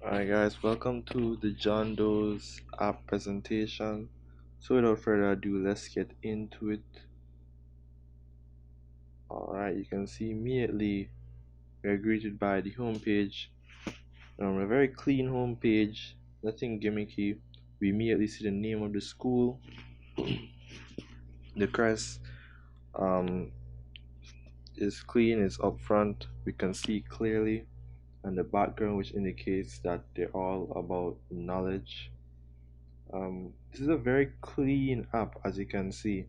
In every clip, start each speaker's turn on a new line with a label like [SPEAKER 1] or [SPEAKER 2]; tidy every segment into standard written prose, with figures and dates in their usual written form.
[SPEAKER 1] Alright guys, welcome to the John Doe's app presentation. So without further ado, let's get into it. Alright, you can see immediately we are greeted by the home page. A very clean home page, nothing gimmicky. We immediately see the name of the school, the crest um, is clean, is up front, we can see clearly, and the background which indicates that they're all about knowledge. This is a very clean app, as you can see.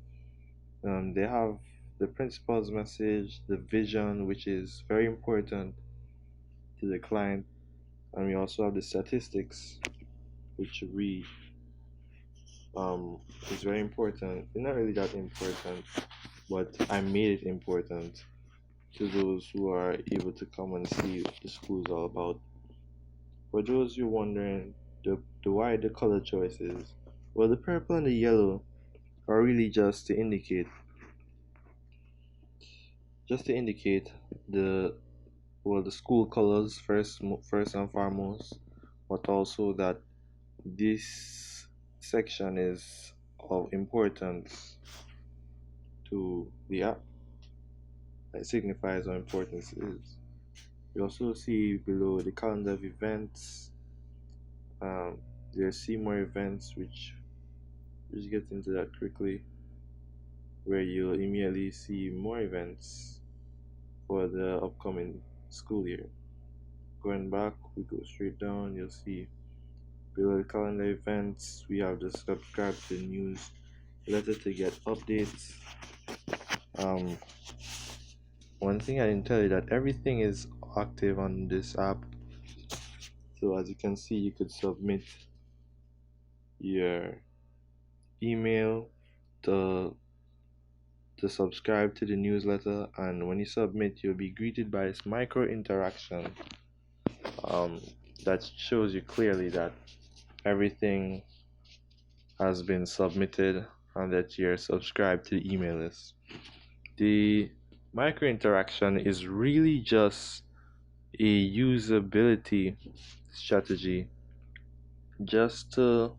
[SPEAKER 1] They have the principal's message, the vision, which is very important to the client, and we also have the statistics, which we is very important. It's not really that important, but I made it important to those who are able to come and see what the school is all about. For those who are wondering the why the color choices, well, the purple and the yellow are really just to indicate the the school colors first and foremost, but also that this section is of importance to the app. It signifies how important it is. You also see below the calendar of events. There see more events, which just get into that quickly, where you'll immediately see more events for the upcoming school year. Going back, we go straight down, you'll see below the calendar events, we have the subscribe to the newsletter to get updates. Um, One thing I didn't tell you that everything is active on this app. So as you can see, you could submit your email to subscribe to the newsletter, and when you submit, you'll be greeted by this micro interaction um, that shows you clearly that everything has been submitted and that you're subscribed to the email list. The micro interaction is really just a usability strategy just to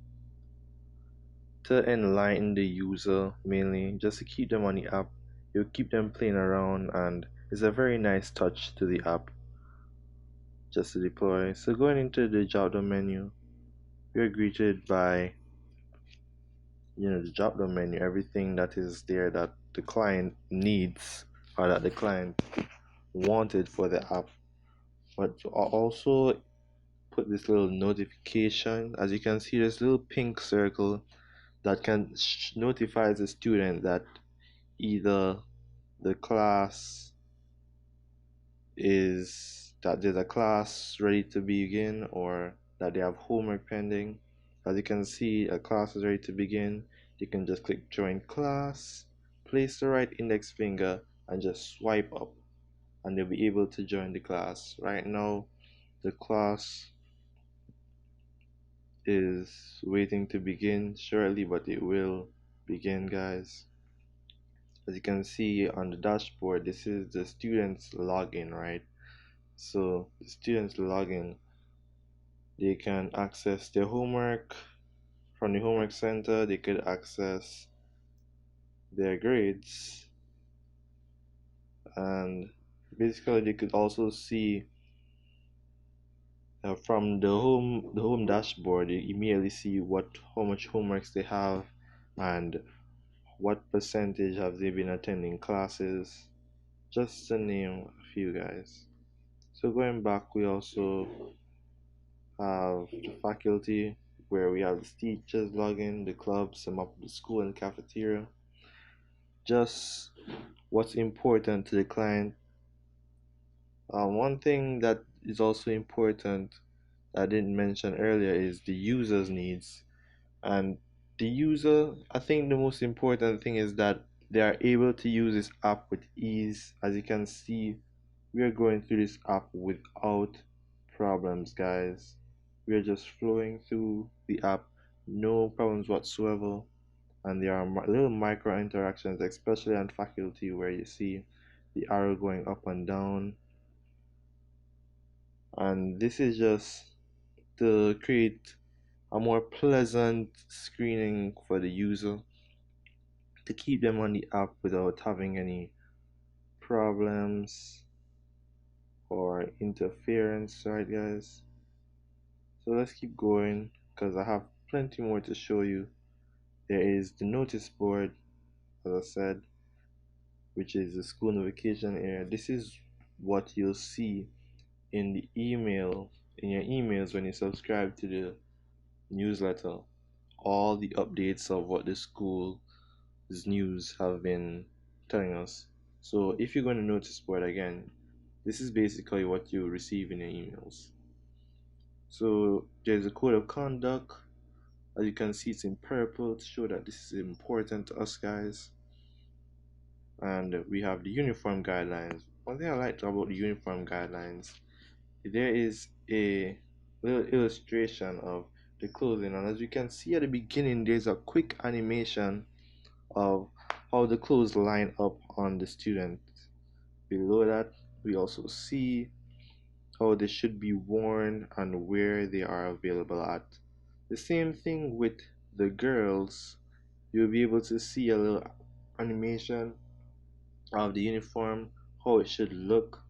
[SPEAKER 1] enlighten the user, mainly just to keep them on the app. You keep them playing around, and it's a very nice touch to the app just to deploy. So going into the drop down menu, we are greeted by the drop down menu, everything that is there that the client needs or that the client wanted for the app. But also put this little notification. As you can see, this little pink circle that can notify the student that either the class that there's a class ready to begin, or that they have homework pending. As you can see, a class is ready to begin. You can just click join class, place the right index finger, and just swipe up, and you'll be able to join the class. Right now, the class is waiting to begin shortly, but it will begin, guys. As you can see on the dashboard, this is the students login, right? So the students login, they can access their homework from the homework center. They could access their grades, and basically they could also see from the home dashboard. You immediately see how much homeworks they have and what percentage have they been attending classes, just to name a few, guys. So going back, we also have the faculty, where we have the teachers login, the clubs, some of the school and cafeteria. Just what's important to the client. One thing that is also important that I didn't mention earlier is the user's needs. And the user, I think the most important thing is that they are able to use this app with ease. As you can see, we are going through this app without problems, guys. We are just flowing through the app, no problems whatsoever. And there are little micro interactions, especially on faculty, where you see the arrow going up and down. And this is just to create a more pleasant screening for the user to keep them on the app without having any problems or interference, right, guys? So let's keep going because I have plenty more to show you. There is the notice board, as I said, which is the school notification area. This is what you'll see in the email, in your emails when you subscribe to the newsletter. All the updates of what the school's news have been telling us. So if you're going to notice board again, this is basically what you receive in your emails. So there's a code of conduct. As you can see, it's in purple to show that this is important to us guys. And we have the uniform guidelines. One thing I like about the uniform guidelines, there is a little illustration of the clothing, and as you can see at the beginning, there's a quick animation of how the clothes line up on the student. Below that, we also see how they should be worn and where they are available at. The same thing with the girls. You'll be able to see a little animation of the uniform, how it should look,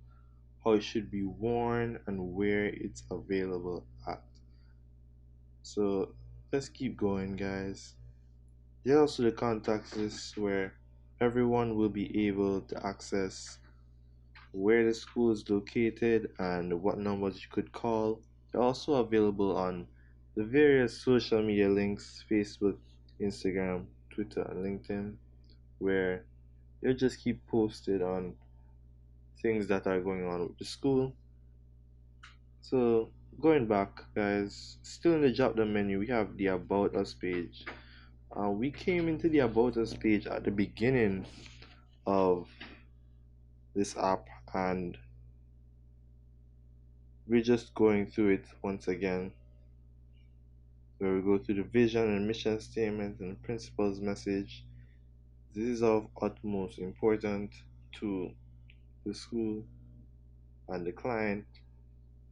[SPEAKER 1] how it should be worn, and where it's available at. So let's keep going, guys. There's also the contact list where everyone will be able to access where the school is located and what numbers you could call. They're also available on the various social media links: Facebook, Instagram, Twitter, and LinkedIn, where they'll just keep posted on things that are going on with the school. So going back, guys, still in the drop down menu, we have the About Us page. We came into the About Us page at the beginning of this app, and we're just going through it once again, where we go through the vision and mission statement and principal's message. This is of utmost importance to the school and the client,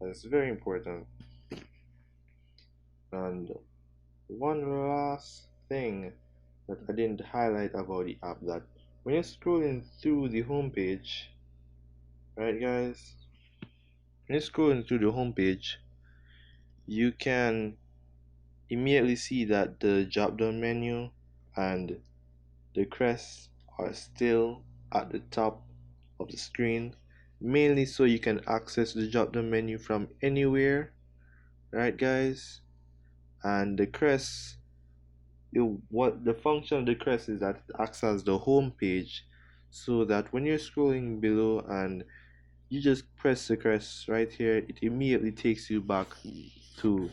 [SPEAKER 1] and it's very important. And one last thing that I didn't highlight about the app, that when you're scrolling through the homepage, right guys, when you're scrolling through the homepage, you can immediately see that the drop down menu and the crest are still at the top of the screen, mainly so you can access the drop down menu from anywhere, right guys? And the crest, what the function of the crest is that it acts as the home page, so that when you're scrolling below and you just press the crest right here, it immediately takes you back to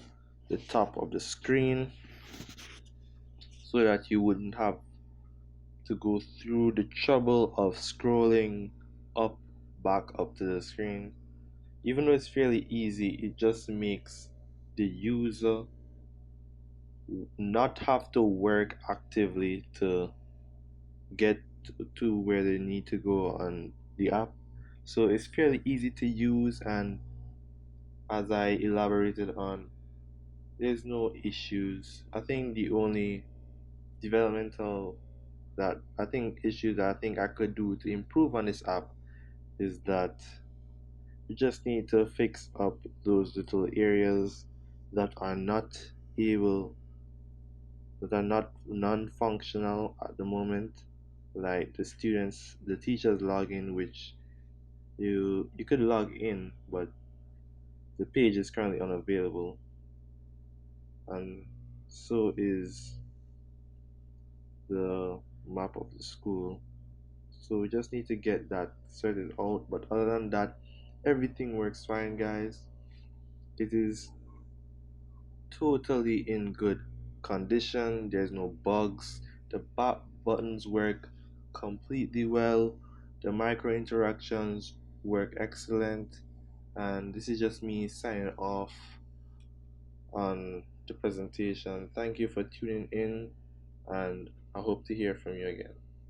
[SPEAKER 1] the top of the screen, so that you wouldn't have to go through the trouble of scrolling up back up to the screen. Even though it's fairly easy, it just makes the user not have to work actively to get to where they need to go on the app. So it's fairly easy to use, and as I elaborated on, there's no issues. I think the only developmental that I think issue that I think I could do to improve on this app is that you just need to fix up those little areas that are not able, that are not non-functional at the moment, like the teachers login, which you could log in, but the page is currently unavailable, and so is the map of the school. So we just need to get that sorted out. But other than that, everything works fine, guys. It is totally in good condition. There's no bugs. The back buttons work completely well. The micro interactions work excellent. And this is just me signing off on the presentation. Thank you for tuning in, and I hope to hear from you again.